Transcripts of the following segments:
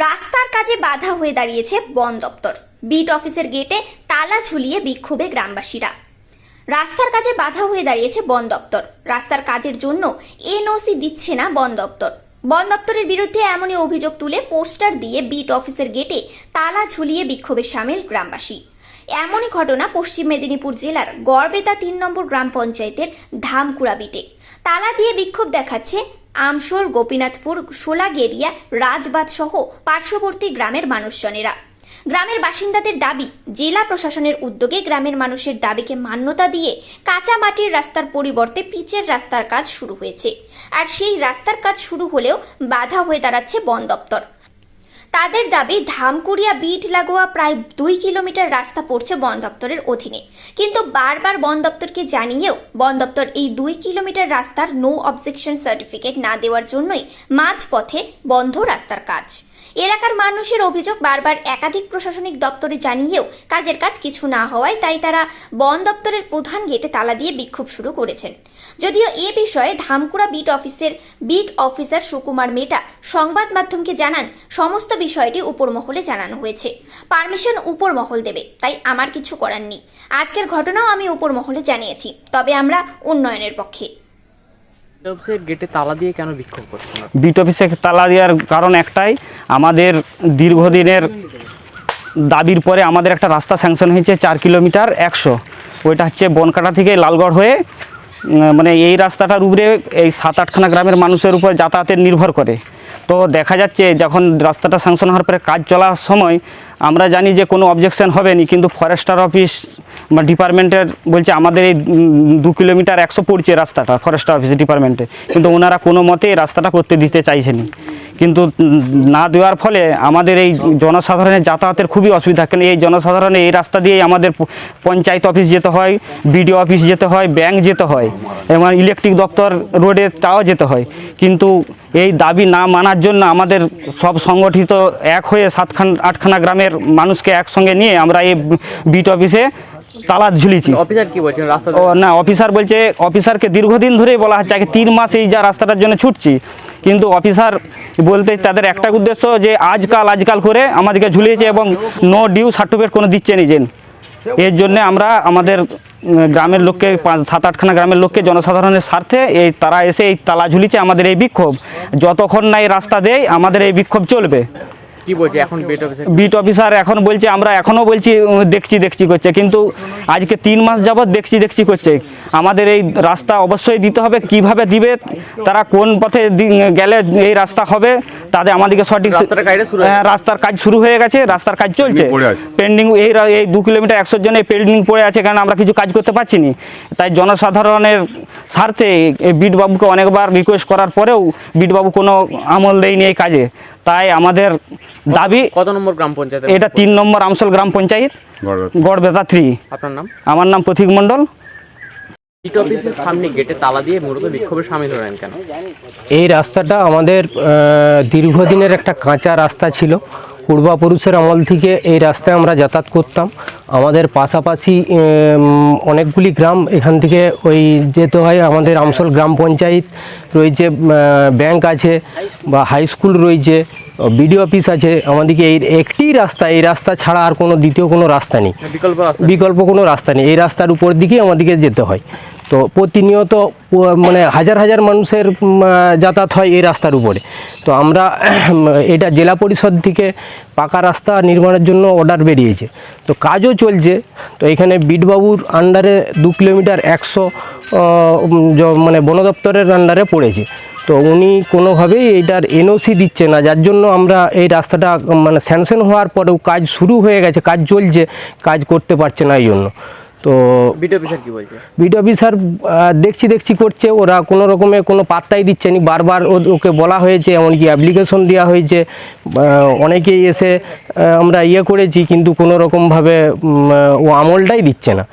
রাস্তার কাজে বাধা হয়ে দাঁড়িয়েছে বন দপ্তর। বিট অফিসের গেটে তালা ঝুলিয়ে বিক্ষোভে গ্রামবাসীরা। রাস্তার কাজে বাধা হয়ে দাঁড়িয়েছে বন দপ্তর। রাস্তার কাজের জন্য এনওসি দিচ্ছে না বন দপ্তর। বন দপ্তরের বিরুদ্ধে এমনই অভিযোগ তুলে পোস্টার দিয়ে বিট অফিসের গেটে তালা ঝুলিয়ে বিক্ষোভে সামিল গ্রামবাসী। এমনই ঘটনা পশ্চিম মেদিনীপুর জেলার গড়বেতা ৩ নম্বর গ্রাম পঞ্চায়েতের ধামকুড়া বিটে। তালা দিয়ে বিক্ষোভ দেখাচ্ছে আমশোল, গোপীনাথপুর, সোলাগেরিয়া, রাজবাদ সহ পার্শ্ববর্তী গ্রামের মানুষজনেরা। গ্রামের বাসিন্দাদের দাবি, জেলা প্রশাসনের উদ্যোগে গ্রামের মানুষের দাবিকে মান্যতা দিয়ে কাঁচা মাটির রাস্তার পরিবর্তে পিচের রাস্তার কাজ শুরু হয়েছে। আর সেই রাস্তার কাজ শুরু হলেও বাধা হয়ে দাঁড়াচ্ছে বন দপ্তর। তাদের দাবি, ধামকুড়িয়া বিট লাগোয়া প্রায় 2 কিলোমিটার রাস্তা পড়ছে বন দপ্তরের অধীনে, কিন্তু বারবার বন দপ্তরকে জানিয়েও বন দপ্তর এই 2 কিলোমিটার রাস্তার নো অবজেকশন সার্টিফিকেট না দেওয়ার জন্যই মাঝপথে বন্ধ রাস্তার কাজ। এলাকার মানুষের অভিযোগ, বারবার একাধিক প্রশাসনিক দপ্তরে জানিয়েও কাজের কাজ কিছু না হওয়ায় তাই তারা বন দপ্তরের প্রধান গেটে তালা দিয়ে বিক্ষোভ শুরু করেছেন। যদিও এ বিষয়ে ধামকুড়া বিট অফিসার সুকুমার মেটা সংবাদ মাধ্যমকে জানান, সমস্ত বিষয়টি উপর মহলে জানানো হয়েছে, পারমিশন উপর মহল দেবে, তাই আমার কিছু করার নেই। আজকের ঘটনাও আমি উপর মহলে জানিয়েছি, তবে আমরা উন্নয়নের পক্ষে। গেটে তালা দিয়ে কেন বিক্ষোভ করছেন? বিট অফিসে তালা দেওয়ার কারণ একটাই, আমাদের দীর্ঘদিনের দাবির পরে আমাদের একটা রাস্তা স্যাংশন হয়েছে 4 কিলোমিটার 100, ওইটা হচ্ছে বনকাটা থেকে লালগড় হয়ে, মানে এই রাস্তাটার উপরে এই 7-8খানা গ্রামের মানুষের উপর যাতায়াতের নির্ভর করে। তো দেখা যাচ্ছে যখন রাস্তাটা স্যাংশন হওয়ার পরে কাজ চলার সময় আমরা জানি যে কোনো অবজেকশন হবে না, কিন্তু ফরেস্টার অফিস বা ডিপার্টমেন্টের বলছে আমাদের এই 2 কিলোমিটার 100 পড়ছে রাস্তাটা ফরেস্টার অফিস ডিপার্টমেন্টে, কিন্তু ওনারা কোনো মতে এই রাস্তাটা করতে দিতে চাইছেন। কিন্তু না দেওয়ার ফলে আমাদের এই জনসাধারণের যাতায়াতের খুবই অসুবিধা। কেন এই জনসাধারণের এই রাস্তা দিয়ে আমাদের পঞ্চায়েত অফিস যেতে হয়, বিডিও অফিস যেতে হয়, ব্যাংক যেতে হয়, এবং ইলেকট্রিক দপ্তর রোডে তাও যেতে হয়। কিন্তু এই দাবি না মানার জন্য আমাদের সব সংগঠিত এক হয়ে 7-8খানা গ্রামের মানুষকে একসঙ্গে নিয়ে আমরা এই বিট অফিসে তালা ঝুলিয়েছি। অফিসার কি বলছেন? রাস্তা না, অফিসার বলছে, অফিসারকে দীর্ঘদিন ধরেই বলা হচ্ছে, আগে 3 মাস এই যা রাস্তাটার জন্য ছুটছি, কিন্তু অফিসার বলতে তাদের একটা উদ্দেশ্য যে আজকাল করে আমাদেরকে ঝুলিয়েছে এবং নো ডিউ সার্টিফিকেট কোনো দিচ্ছে নিজেন। এর জন্য আমরা আমাদের গ্রামের লোককে 7-8খানা গ্রামের লোককে জনসাধারণের স্বার্থে তারা এসে এই তালা ঝুলিয়েছে। আমাদের এই বিক্ষোভ যতক্ষণ না এই রাস্তা দেয় আমাদের এই বিক্ষোভ চলবে। কি বলছে এখন বিট অফিসার? এখন বলছে, আমরা এখনও বলছি দেখছি করছে, কিন্তু আজকে 3 মাস যাবৎ দেখছি করছে। আমাদের এই রাস্তা অবশ্যই দিতে হবে। কিভাবে দিবে, তারা কোন পথে গেলে এই রাস্তা হবে, তাদের আমাদেরকে সঠিক। রাস্তার কাজ শুরু হয়ে গেছে, রাস্তার কাজ চলছে, পেন্ডিং। এই 2 কিলোমিটার 100 জন্য পেন্ডিং পড়ে আছে, কারণ আমরা কিছু কাজ করতে পারছি না। তাই জনসাধারণের স্বার্থে এই বিটবাবুকে অনেকবার রিকোয়েস্ট করার পরেও বিটবাবু কোনো আমল দেয়নি এই কাজে। তাই আমাদের দাবি। কত নম্বর গ্রাম পঞ্চায়েত এটা? 3 নম্বর আমশোল গ্রাম পঞ্চায়েত, গড়বেতা 3। আপনার নাম? আমার নাম প্রতীক মণ্ডল। বিট অফিসের সামনে গেটে তালা দিয়ে মূলত বিক্ষোভে সামিল হলেন কেন? এই রাস্তাটা আমাদের দীর্ঘদিনের একটা কাঁচা রাস্তা ছিল। পূর্বপুরুষের আমল থেকে এই রাস্তায় আমরা যাতায়াত করতাম। আমাদের পাশাপাশি অনেকগুলি গ্রাম এখান থেকে যেতে হয়। আমাদের আমশোল গ্রাম পঞ্চায়েত রয়েছে, ব্যাংক আছে বা হাই স্কুল রয়েছে, বিডিও অফিস আছে। আমাদেরকে এই রাস্তা, এই রাস্তা ছাড়া আর কোনো দ্বিতীয় কোনো রাস্তা নেই, বিকল্প কোনো রাস্তা নেই। এই রাস্তার উপর দিকেই আমাদেরকে যেতে হয়। তো প্রতিনিয়ত মানে হাজার মানুষের যাতায়াত হয় এই রাস্তার উপরে। তো আমরা এটা জেলা পরিষদ থেকে পাকা রাস্তা নির্মাণের জন্য অর্ডার বেরিয়েছে, তো কাজও চলছে। তো এখানে বিটবাবুর আন্ডারে 2 কিলোমিটার 100 মানে বন দপ্তরের আন্ডারে পড়েছে। তো উনি কোনোভাবেই এটার এনওসি দিচ্ছে না, যার জন্য আমরা এই রাস্তাটা মানে স্যাংশন হওয়ার পরেও কাজ শুরু হয়ে গেছে, কাজ চলছে, কাজ করতে পারছে না এই জন্য। তো বিট অফিসার কি বলছে? বিট অফিসার দেখছি করছে, ওরা কোনো রকমের কোনো পাত্তাই দিচ্ছে না। বারবার ওকে বলা হয়েছে, এমনকি অ্যাপ্লিকেশন দেওয়া হয়েছে, অনেকেই এসে আমরা করেছি, কিন্তু কোনো রকমভাবে ও আমলটাই দিচ্ছে না।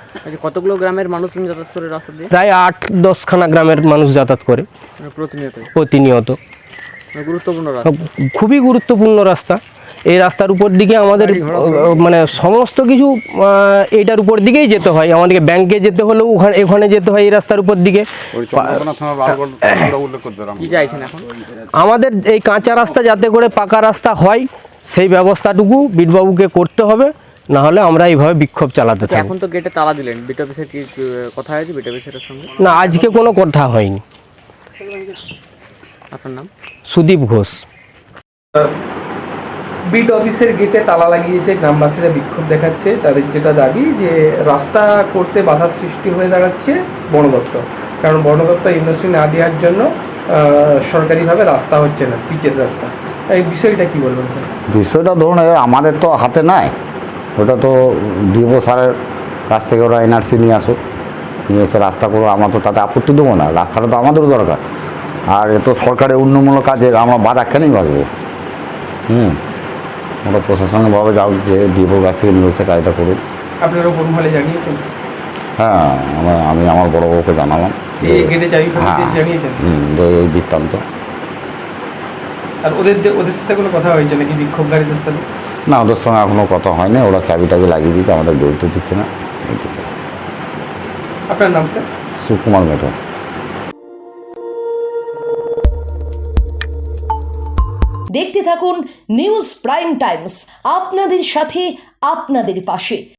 কতগুলো গ্রামের মানুষ যাতায়াত করে রাস্তা দিয়ে? প্রায় 8-10খানা গ্রামের মানুষ যাতায়াত করে প্রতিনিয়ত। গুরুত্বপূর্ণ রাস্তা, খুবই গুরুত্বপূর্ণ রাস্তা। এই রাস্তার উপর দিকে আমাদের মানে সমস্ত কিছু এইটার উপর দিকেই যেতে হয়। আমাদেরকে ব্যাংকে যেতে হলেও এখানে যেতে হয় এই রাস্তার উপর দিকে। আমাদের এই কাঁচা রাস্তা যাতে করে পাকা রাস্তা হয়, সেই ব্যবস্থাটুকু বিটবাবুকে করতে হবে, না হলে আমরা এইভাবে বিক্ষোভ চালাতে আচ্ছা, থাকবো। এখন তো গেটে তালা দিলেন, বিট অফিসের কি কথা হয়েছে বিট অফিসের সঙ্গে? না, আজকে কোনো কথা হয়নি। আপনার নাম? সুদীপ ঘোষ। বিট অফিসের গেটে তালা লাগিয়েছে, গ্রামবাসীরা বিক্ষোভ দেখাচ্ছে। তাদের যেটা দাবি যে রাস্তা করতে বাধার সৃষ্টি হয়ে দাঁড়াচ্ছে বন দপ্তর, কারণ বন দপ্তর এনওসি না দেওয়ার জন্য সরকারিভাবে রাস্তা হচ্ছে না, পিচের রাস্তা। এই বিষয়টা কি বলবেন স্যার? বিষয়টা ধরুন এবার আমাদের তো হাতে নাই, ওটা তো ডিও স্যারের কাছ থেকে ওরা এনআরসি নিয়ে আসুক, নিয়ে এসে রাস্তা করবো। আমরা তো তাতে আপত্তি দেবো না, রাস্তাটা তো আমাদেরও দরকার। আর এ তো সরকারের উন্নয়নমূলক কাজে আমরা বাধা কেনই বাঁচবো? ওরা প্রশাসনিকভাবে যাও, যে ডিওর কাছ থেকে নিয়ে এসে কাজটা করুন। আপনারা কোন মহলে জানিয়েছেন? হ্যাঁ, আমি আমার বড় বউকে জানালাম। এই গেটে চাবি ফেলতে জানিয়েছেন? যে এই বৃত্তান্ত। আর ওদের সাথে কোনো কথা হয়েছে নাকি বিক্ষোভকারীদের সাথে? না, ওদের সঙ্গে এখনও কথা হয়নি, ওরা চাবি টাবি লাগিয়ে দিচ্ছে, আমাদের বেরোতে দিচ্ছে না। আপনার নাম স্যার? সুকুমার মেটো। দেখতে থাকুন নিউজ প্রাইম টাইমস, আপনাদের সাথে আপনাদের পাশে।